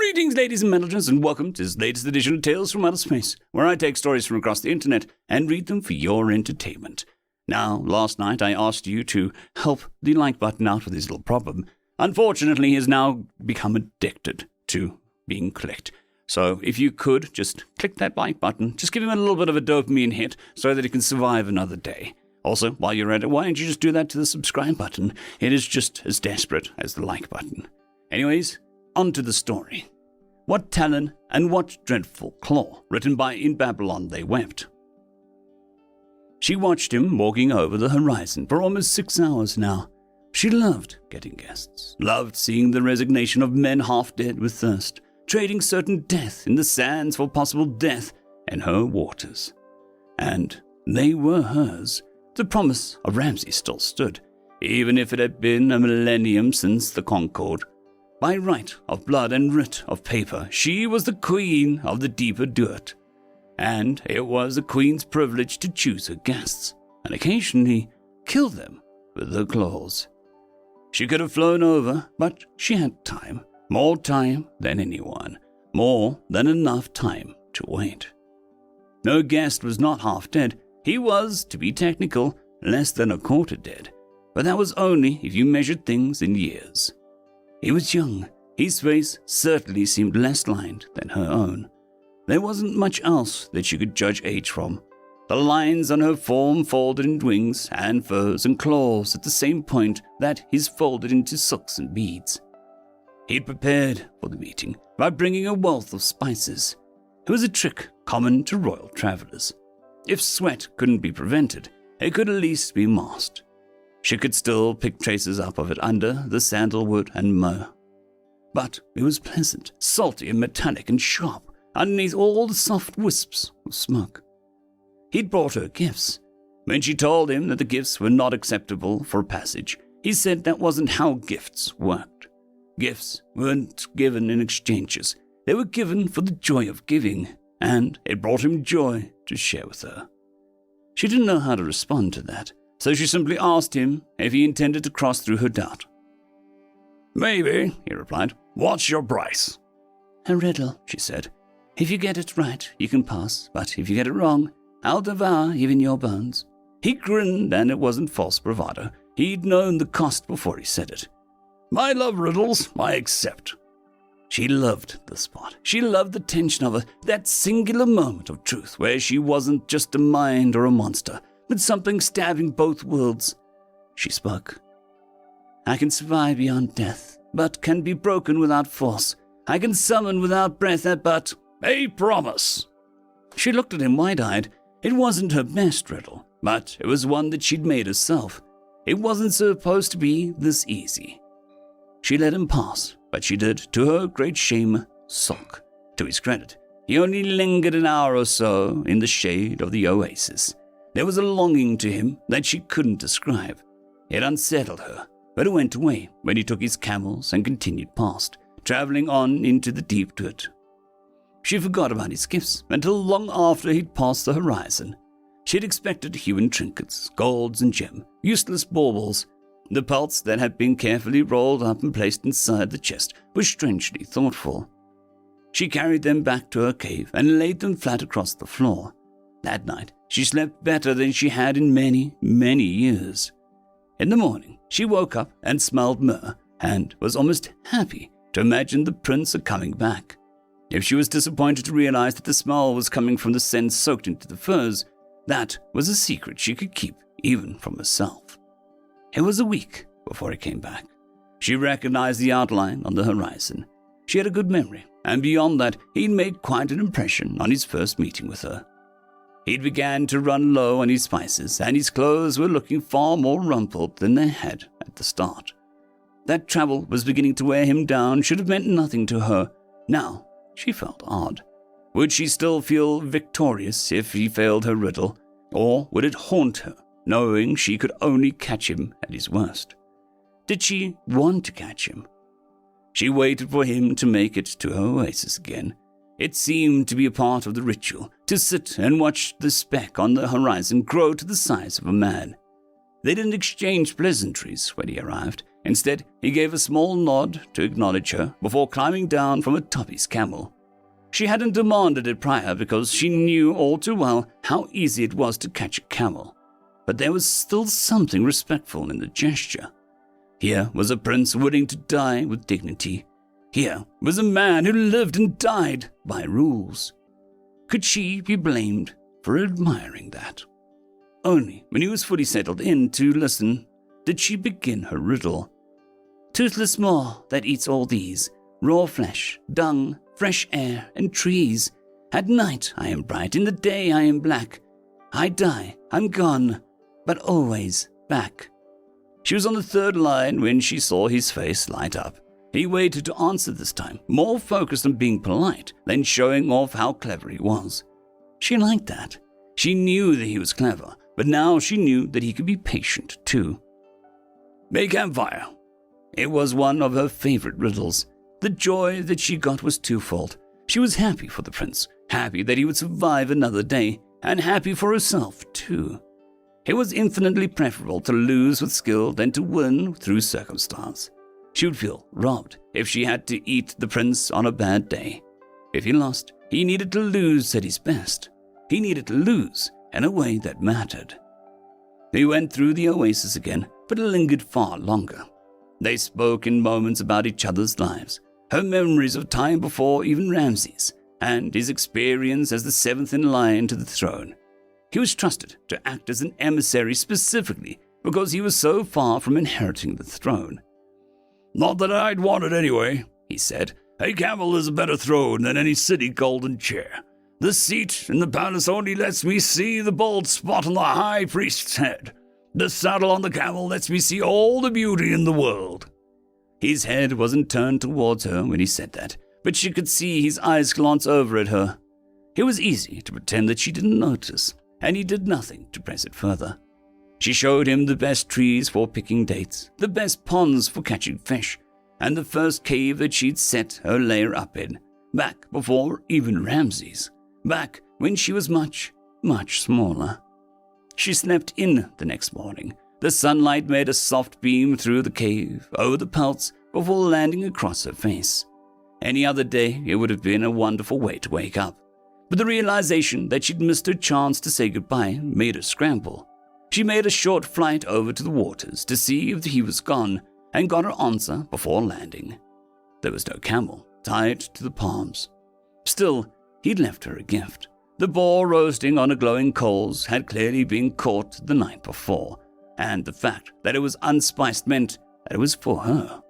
Greetings, ladies and gentlemen, and welcome to this latest edition of Tales from Outer Space, where I take stories from across the internet and read them for your entertainment. Now, last night I asked you to help the like button out with his little problem. Unfortunately, he has now become addicted to being clicked. So if you could, just click that like button, just give him a little bit of a dopamine hit so that he can survive another day. Also, while you're at it, why don't you just do that to the subscribe button? It is just as desperate as the like button. Anyways, on to the story. What Talon and What Dreadful Claw, written by InBabylonTheyWept. She watched him walking over the horizon for almost 6 hours now. She loved getting guests, loved seeing the resignation of men half dead with thirst, trading certain death in the sands for possible death in her waters. And they were hers. The promise of Ramsay still stood, even if it had been a millennium since the Concord. By right of blood and writ of paper, she was the queen of the deeper dirt. And it was the queen's privilege to choose her guests, and occasionally kill them with her claws. She could have flown over, but she had time, more time than anyone, more than enough time to wait. Her guest was not half dead. He was, to be technical, less than a quarter dead, but that was only if you measured things in years. He was young. His face certainly seemed less lined than her own. There wasn't much else that she could judge age from. The lines on her form folded in wings and furs and claws at the same point that his folded into silks and beads. He'd prepared for the meeting by bringing a wealth of spices. It was a trick common to royal travelers. If sweat couldn't be prevented, it could at least be masked. She could still pick traces up of it under the sandalwood and myrrh. But it was pleasant, salty and metallic and sharp underneath all the soft wisps of smoke. He'd brought her gifts. When she told him that the gifts were not acceptable for passage, he said that wasn't how gifts worked. Gifts weren't given in exchanges. They were given for the joy of giving, and it brought him joy to share with her. She didn't know how to respond to that, so she simply asked him if he intended to cross through her doubt. "Maybe," he replied. "What's your price?" "A riddle," she said. "If you get it right, you can pass, but if you get it wrong, I'll devour even your bones." He grinned, and it wasn't false bravado. He'd known the cost before he said it. "I love riddles. I accept." She loved the spot. She loved the tension of it, that singular moment of truth where she wasn't just a mind or a monster, but something stabbing both worlds. She spoke. "I can survive beyond death, but can be broken without force. I can summon without breath, but—" "A promise!" She looked at him wide-eyed. It wasn't her best riddle, but it was one that she'd made herself. It wasn't supposed to be this easy. She let him pass, but she did, to her great shame, sulk. To his credit, he only lingered an hour or so in the shade of the oasis. There was a longing to him that she couldn't describe. It unsettled her, but it went away when he took his camels and continued past, traveling on into the deep dirt. She forgot about his gifts until long after he'd passed the horizon. She'd expected human trinkets, golds and gem, useless baubles. The pelts that had been carefully rolled up and placed inside the chest were strangely thoughtful. She carried them back to her cave and laid them flat across the floor. That night, she slept better than she had in many, many years. In the morning, she woke up and smelled myrrh and was almost happy to imagine the prince coming back. If she was disappointed to realize that the smell was coming from the scent soaked into the furs, that was a secret she could keep even from herself. It was a week before he came back. She recognized the outline on the horizon. She had a good memory, and beyond that, he'd made quite an impression on his first meeting with her. He'd began to run low on his spices, and his clothes were looking far more rumpled than they had at the start. That travel was beginning to wear him down should have meant nothing to her. Now, she felt odd. Would she still feel victorious if he failed her riddle, or would it haunt her, knowing she could only catch him at his worst? Did she want to catch him? She waited for him to make it to her oasis again. It seemed to be a part of the ritual, to sit and watch the speck on the horizon grow to the size of a man. They didn't exchange pleasantries when he arrived. Instead, he gave a small nod to acknowledge her before climbing down from atop his camel. She hadn't demanded it prior because she knew all too well how easy it was to catch a camel, but there was still something respectful in the gesture. Here was a prince willing to die with dignity. Here was a man who lived and died by rules. Could she be blamed for admiring that? Only when he was fully settled in to listen did she begin her riddle. Toothless maw that eats all these, raw flesh, dung, fresh air, and trees. At night I am bright, in the day I am black. I die, I'm gone, but always back. She was on the third line when she saw his face light up. He waited to answer this time, more focused on being polite than showing off how clever he was. She liked that. She knew that he was clever, but now she knew that he could be patient too. Make campfire. It was one of her favorite riddles. The joy that she got was twofold. She was happy for the prince, happy that he would survive another day, and happy for herself too. It was infinitely preferable to lose with skill than to win through circumstance. She would feel robbed if she had to eat the prince on a bad day. If he lost, he needed to lose at his best. He needed to lose in a way that mattered. They went through the oasis again, but lingered far longer. They spoke in moments about each other's lives, her memories of time before even Ramses, and his experience as the seventh in line to the throne. He was trusted to act as an emissary specifically because he was so far from inheriting the throne. Not that I'd want it anyway, he said. A camel is a better throne than any city golden chair. The seat in the palace only lets me see the bald spot on the high priest's head. The saddle on the camel lets me see all the beauty in the world. His head wasn't turned towards her when he said that, but she could see his eyes glance over at her. It was easy to pretend that she didn't notice, and he did nothing to press it further. She showed him the best trees for picking dates, the best ponds for catching fish, and the first cave that she'd set her lair up in, back before even Ramses, back when she was much, much smaller. She slept in the next morning. The sunlight made a soft beam through the cave, over the pelts, before landing across her face. Any other day, it would have been a wonderful way to wake up. But the realization that she'd missed her chance to say goodbye made her scramble. She made a short flight over to the waters to see if he was gone, and got her answer before landing. There was no camel tied to the palms. Still, he'd left her a gift. The boar roasting on a glowing coals had clearly been caught the night before, and the fact that it was unspiced meant that it was for her.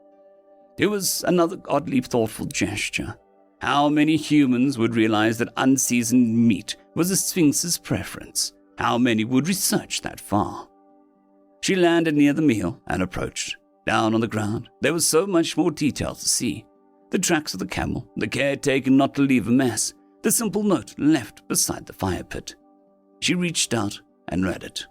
It was another oddly thoughtful gesture. How many humans would realize that unseasoned meat was a sphinx's preference? How many would research that far? She landed near the meal and approached. Down on the ground, there was so much more detail to see. The tracks of the camel, the care taken not to leave a mess, the simple note left beside the fire pit. She reached out and read it.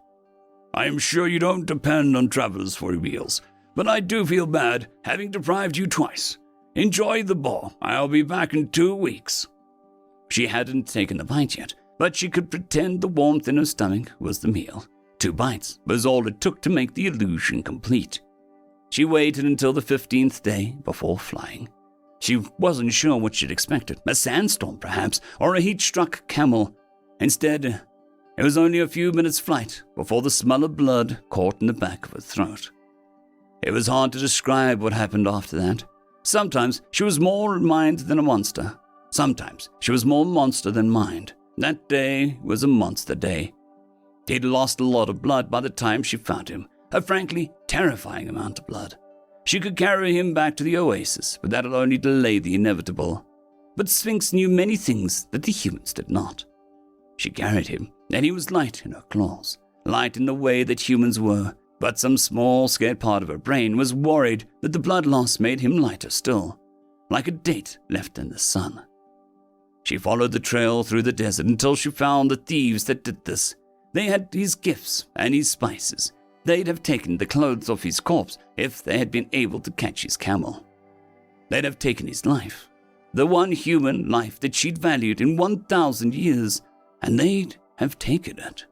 I am sure you don't depend on travelers for your meals, but I do feel bad having deprived you twice. Enjoy the boar. I'll be back in 2 weeks. She hadn't taken a bite yet, but she could pretend the warmth in her stomach was the meal. 2 bites was all it took to make the illusion complete. She waited until the 15th day before flying. She wasn't sure what she'd expected, a sandstorm perhaps, or a heat-struck camel. Instead, it was only a few minutes' flight before the smell of blood caught in the back of her throat. It was hard to describe what happened after that. Sometimes she was more mind than a monster. Sometimes she was more monster than mind. That day was a monster day. He'd lost a lot of blood by the time she found him, a frankly terrifying amount of blood. She could carry him back to the oasis, but that'll only delay the inevitable. But Sphinx knew many things that the humans did not. She carried him, and he was light in her claws, light in the way that humans were, but some small, scared part of her brain was worried that the blood loss made him lighter still, like a date left in the sun. She followed the trail through the desert until she found the thieves that did this. They had his gifts and his spices. They'd have taken the clothes off his corpse if they had been able to catch his camel. They'd have taken his life, the one human life that she'd valued in 1,000 years, and they'd have taken it.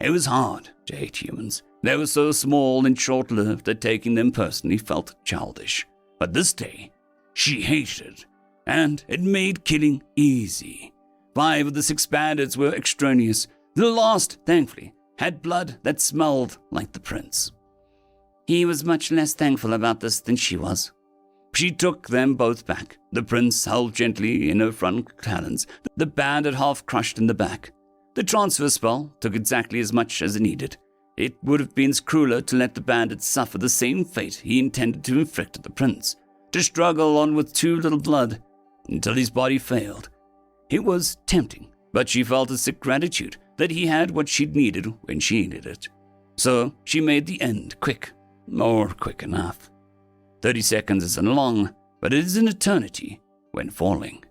It was hard to hate humans. They were so small and short-lived that taking them personally felt childish. But this day, she hated it, and it made killing easy. 5 of the 6 bandits were extraneous. The last, thankfully, had blood that smelled like the prince. He was much less thankful about this than she was. She took them both back, the prince held gently in her front talons, the bandit half crushed in the back. The transfer spell took exactly as much as it needed. It would have been crueler to let the bandit suffer the same fate he intended to inflict on the prince, to struggle on with too little blood until his body failed. It was tempting, but she felt a sick gratitude that he had what she'd needed when she needed it. So she made the end quick, or quick enough. 30 seconds isn't long, but it is an eternity when falling.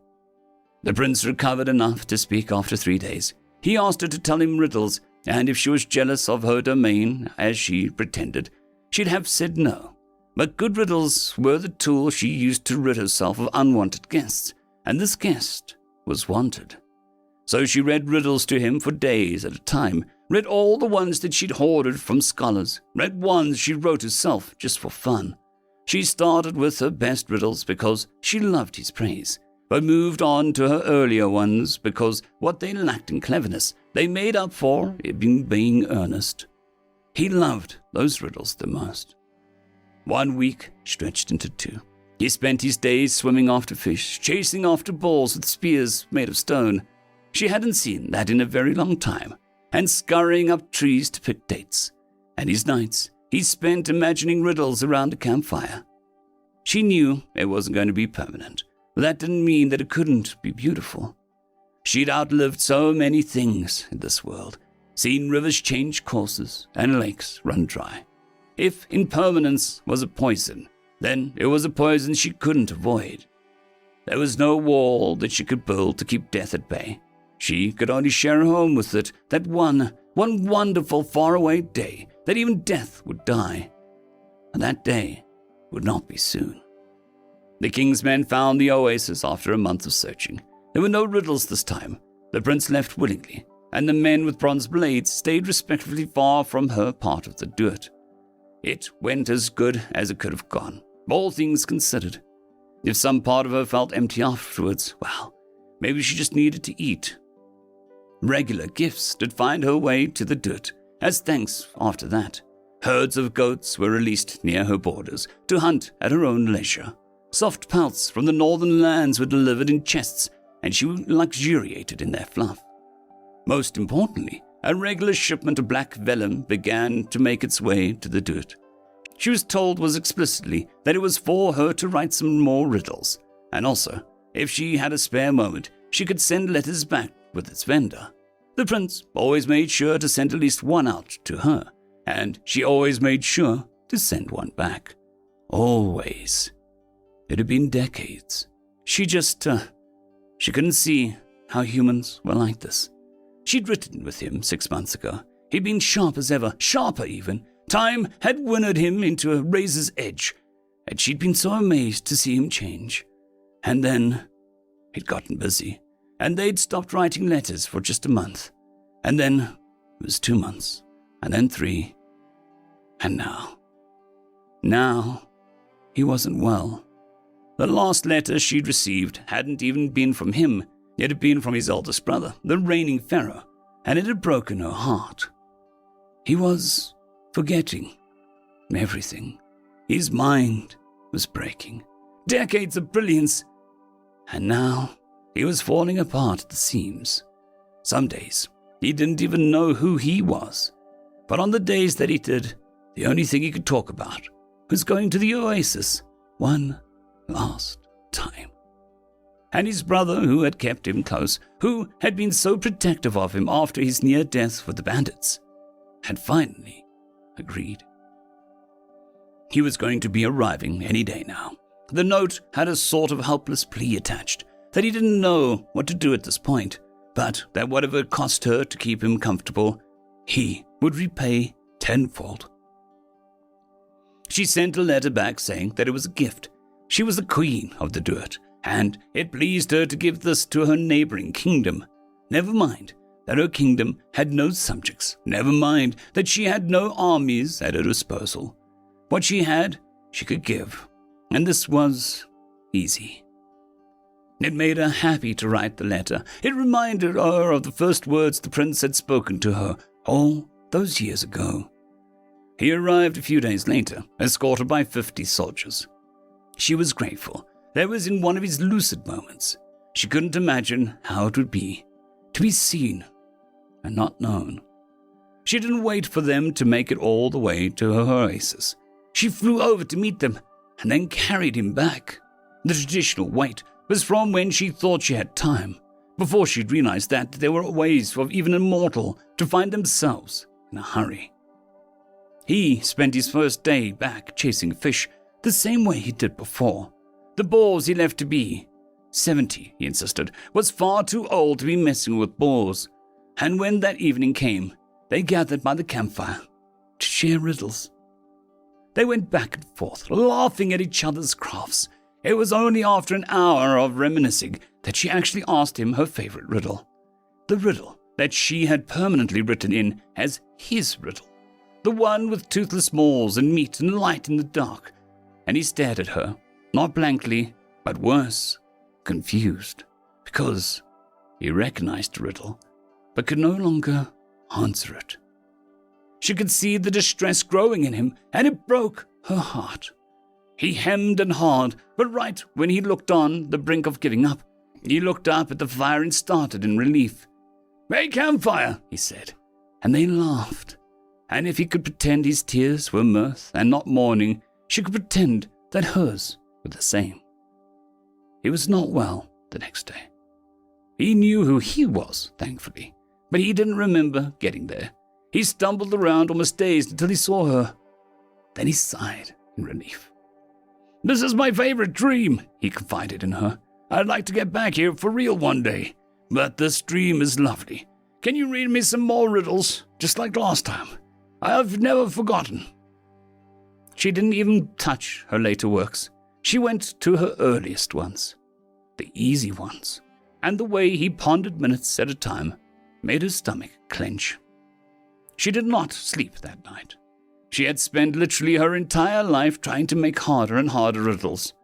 The prince recovered enough to speak after 3 days. He asked her to tell him riddles, and if she was jealous of her domain, as she pretended, she'd have said no. But good riddles were the tool she used to rid herself of unwanted guests, and this guest was wanted. So she read riddles to him for days at a time, read all the ones that she'd hoarded from scholars, read ones she wrote herself just for fun. She started with her best riddles because she loved his praise, but moved on to her earlier ones because what they lacked in cleverness, they made up for in being earnest. He loved those riddles the most. 1 week stretched into 2. He spent his days swimming after fish, chasing after balls with spears made of stone. She hadn't seen that in a very long time, and scurrying up trees to pick dates. And his nights he spent imagining riddles around a campfire. She knew it wasn't going to be permanent, but that didn't mean that it couldn't be beautiful. She'd outlived so many things in this world, seen rivers change courses and lakes run dry. If impermanence was a poison, then it was a poison she couldn't avoid. There was no wall that she could build to keep death at bay. She could only share a home with it, that one wonderful faraway day that even death would die. And that day would not be soon. The king's men found the oasis after a month of searching. There were no riddles this time. The prince left willingly, and the men with bronze blades stayed respectfully far from her part of the dirt. It went as good as it could have gone, all things considered. If some part of her felt empty afterwards, well, maybe she just needed to eat. Regular gifts did find her way to the dirt, as thanks after that. Herds of goats were released near her borders to hunt at her own leisure. Soft pelts from the northern lands were delivered in chests, and she luxuriated in their fluff. Most importantly, a regular shipment of black vellum began to make its way to the dirt. She was told explicitly that it was for her to write some more riddles, and also, if she had a spare moment, she could send letters back with its vendor. The prince always made sure to send at least one out to her, and she always made sure to send one back. Always. It had been decades. She couldn't see how humans were like this. She'd written with him 6 months ago. He'd been sharp as ever, sharper even. Time had winnowed him into a razor's edge, and she'd been so amazed to see him change. And then he'd gotten busy, and they'd stopped writing letters for just a month. And then it was 2 months, and then 3. And now, he wasn't well. The last letter she'd received hadn't even been from him. It had been from his oldest brother, the reigning pharaoh, and it had broken her heart. He was forgetting everything. His mind was breaking. Decades of brilliance. And now he was falling apart at the seams. Some days, he didn't even know who he was. But on the days that he did, the only thing he could talk about was going to the oasis one last time. And his brother, who had kept him close, who had been so protective of him after his near death with the bandits, had finally agreed. He was going to be arriving any day now. The note had a sort of helpless plea attached, that he didn't know what to do at this point, but that whatever it cost her to keep him comfortable, he would repay tenfold. She sent a letter back saying that it was a gift. She was the queen of the dirt, and it pleased her to give this to her neighboring kingdom. Never mind that her kingdom had no subjects, never mind that she had no armies at her disposal. What she had, she could give, and this was easy. It made her happy to write the letter. It reminded her of the first words the prince had spoken to her all those years ago. He arrived a few days later, escorted by 50 soldiers. She was grateful. That was in one of his lucid moments. She couldn't imagine how it would be to be seen and not known. She didn't wait for them to make it all the way to her oasis. She flew over to meet them and then carried him back. The traditional wait was from when she thought she had time, before she'd realized that there were ways for even a mortal to find themselves in a hurry. He spent his first day back chasing fish the same way he did before. The boars he left to be 70, he insisted, was far too old to be messing with boars. And when that evening came, they gathered by the campfire to share riddles. They went back and forth, laughing at each other's crafts. It was only after an hour of reminiscing that she actually asked him her favorite riddle. The riddle that she had permanently written in as his riddle. The one with toothless maws and meat and light in the dark. And he stared at her, not blankly, but worse, confused, because he recognized the riddle, but could no longer answer it. She could see the distress growing in him, and it broke her heart. He hemmed and hawed, but right when he looked on the brink of giving up, he looked up at the fire and started in relief. "Hey, campfire," he said, and they laughed. And if he could pretend his tears were mirth and not mourning, she could pretend that hers were the same. He was not well the next day. He knew who he was, thankfully, but he didn't remember getting there. He stumbled around almost dazed until he saw her. Then he sighed in relief. "This is my favorite dream," he confided in her. "I'd like to get back here for real one day, but this dream is lovely. Can you read me some more riddles, just like last time? I've never forgotten." She didn't even touch her later works. She went to her earliest ones, the easy ones, and the way he pondered minutes at a time made her stomach clench. She did not sleep that night. She had spent literally her entire life trying to make harder and harder riddles.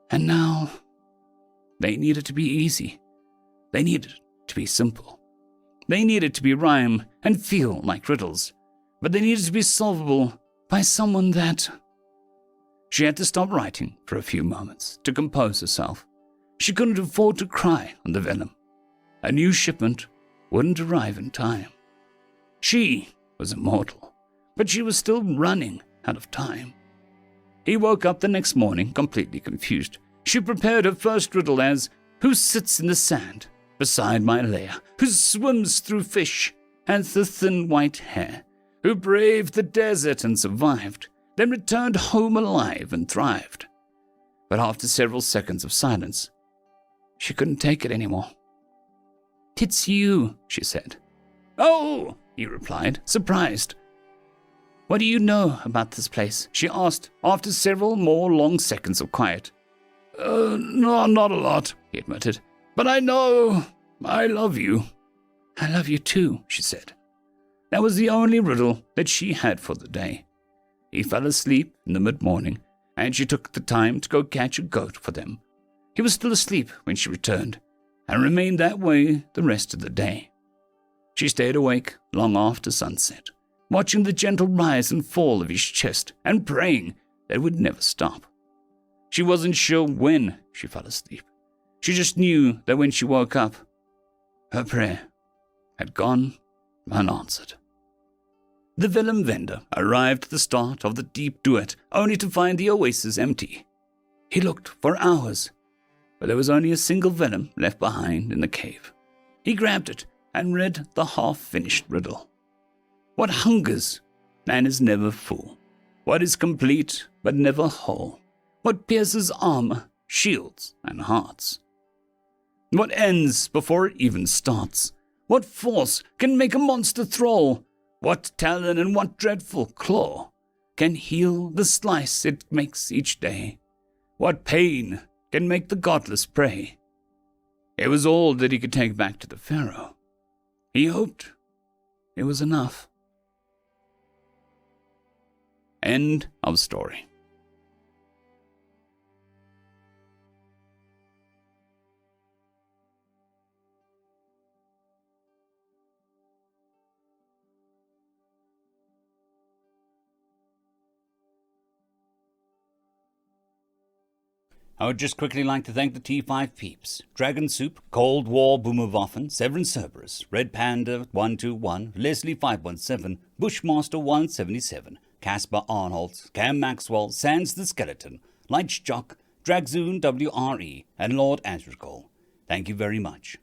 And now, they needed to be easy. They needed to be simple. They needed to be rhyme and feel like riddles. But they needed to be solvable by someone that... She had to stop writing for a few moments to compose herself. She couldn't afford to cry on the vellum. A new shipment wouldn't arrive in time. She was immortal, but she was still running out of time. He woke up the next morning completely confused. She prepared her first riddle as, "Who sits in the sand beside my lair? Who swims through fish, has the thin white hair? Who braved the desert and survived, then returned home alive and thrived?" But after several seconds of silence, she couldn't take it anymore. "It's you," she said. "Oh," he replied, surprised. "What do you know about this place?" she asked, after several more long seconds of quiet. No, not a lot," he admitted. "But I know I love you." "I love you too," she said. That was the only riddle that she had for the day. He fell asleep in the mid-morning, and she took the time to go catch a goat for them. He was still asleep when she returned, and remained that way the rest of the day. She stayed awake long after sunset, watching the gentle rise and fall of his chest and praying that it would never stop. She wasn't sure when she fell asleep. She just knew that when she woke up, her prayer had gone unanswered. The vellum vendor arrived at the start of the deep duet, only to find the oasis empty. He looked for hours, but there was only a single vellum left behind in the cave. He grabbed it and read the half-finished riddle. What hungers and is never full? What is complete but never whole? What pierces armor, shields, and hearts? What ends before it even starts? What force can make a monster thrall? What talon and what dreadful claw can heal the slice it makes each day? What pain can make the godless pray? It was all that he could take back to the pharaoh. He hoped it was enough. End of story. I would just quickly like to thank the T5 peeps: Dragon Soup, Cold War Boomerwaffen, Severin Cerberus, Red Panda 121, Leslie 517, Bushmaster 177, Caspar Arnholtz, Cam Maxwell, Sans the Skeleton, Lightjock, Dragzoon WRE, and Lord Azrakal. Thank you very much.